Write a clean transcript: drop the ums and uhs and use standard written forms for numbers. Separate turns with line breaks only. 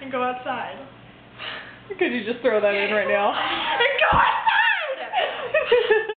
and go outside.
Could you just throw that in right now?
And go outside!